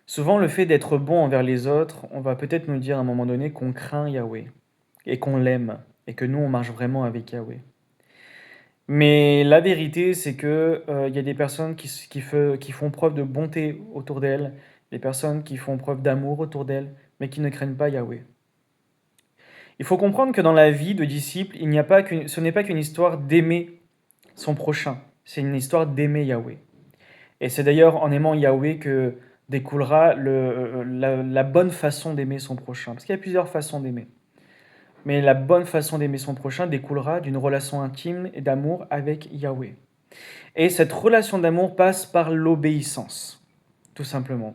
Souvent, le fait d'être bon envers les autres, on va peut-être nous dire à un moment donné qu'on craint Yahweh et qu'on l'aime et que nous, on marche vraiment avec Yahweh. Mais la vérité, c'est que, il y a des personnes qui font preuve de bonté autour d'elles, des personnes qui font preuve d'amour autour d'elles, mais qui ne craignent pas Yahweh. Il faut comprendre que dans la vie de disciple, ce n'est pas qu'une histoire d'aimer son prochain, c'est une histoire d'aimer Yahweh. Et c'est d'ailleurs en aimant Yahweh que découlera la bonne façon d'aimer son prochain. Parce qu'il y a plusieurs façons d'aimer. Mais la bonne façon d'aimer son prochain découlera d'une relation intime et d'amour avec Yahweh. Et cette relation d'amour passe par l'obéissance, tout simplement.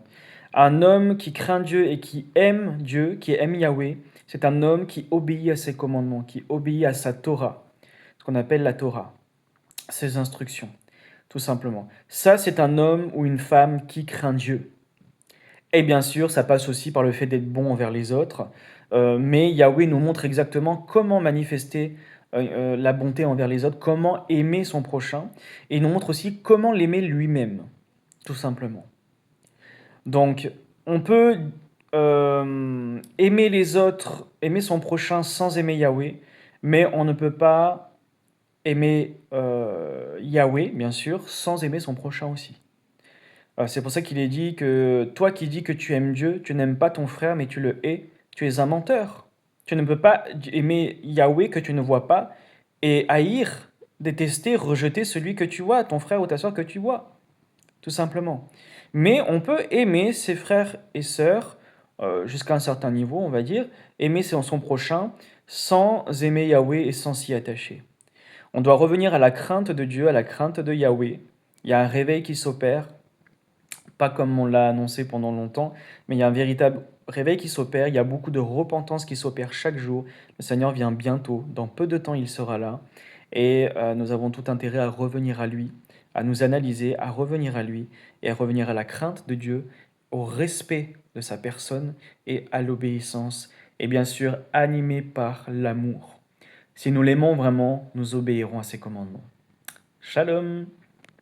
Un homme qui craint Dieu, qui aime Yahweh, c'est un homme qui obéit à ses commandements, qui obéit à sa Torah, ce qu'on appelle la Torah, ses instructions, tout simplement. Ça, c'est un homme ou une femme qui craint Dieu. Et bien sûr, ça passe aussi par le fait d'être bon envers les autres, mais Yahweh nous montre exactement comment manifester la bonté envers les autres, comment aimer son prochain, et il nous montre aussi comment l'aimer lui-même, tout simplement. Donc, on peut aimer les autres, aimer son prochain sans aimer Yahweh, mais on ne peut pas aimer Yahweh, bien sûr, sans aimer son prochain aussi. C'est pour ça qu'il est dit que toi qui dis que tu aimes Dieu, tu n'aimes pas ton frère, mais tu le hais, tu es un menteur. Tu ne peux pas aimer Yahweh que tu ne vois pas et haïr, détester, rejeter celui que tu vois, ton frère ou ta soeur que tu vois, tout simplement. Mais on peut aimer ses frères et sœurs jusqu'à un certain niveau, on va dire, aimer son prochain sans aimer Yahweh et sans s'y attacher. On doit revenir à la crainte de Dieu, à la crainte de Yahweh. Il y a un réveil qui s'opère, pas comme on l'a annoncé pendant longtemps, mais il y a un véritable réveil qui s'opère, il y a beaucoup de repentance qui s'opère chaque jour. Le Seigneur vient bientôt, dans peu de temps il sera là, et nous avons tout intérêt à revenir à lui, à nous analyser, à revenir à lui, et à revenir à la crainte de Dieu, au respect de sa personne et à l'obéissance, et bien sûr animé par l'amour. Si nous l'aimons vraiment, nous obéirons à ses commandements. Shalom!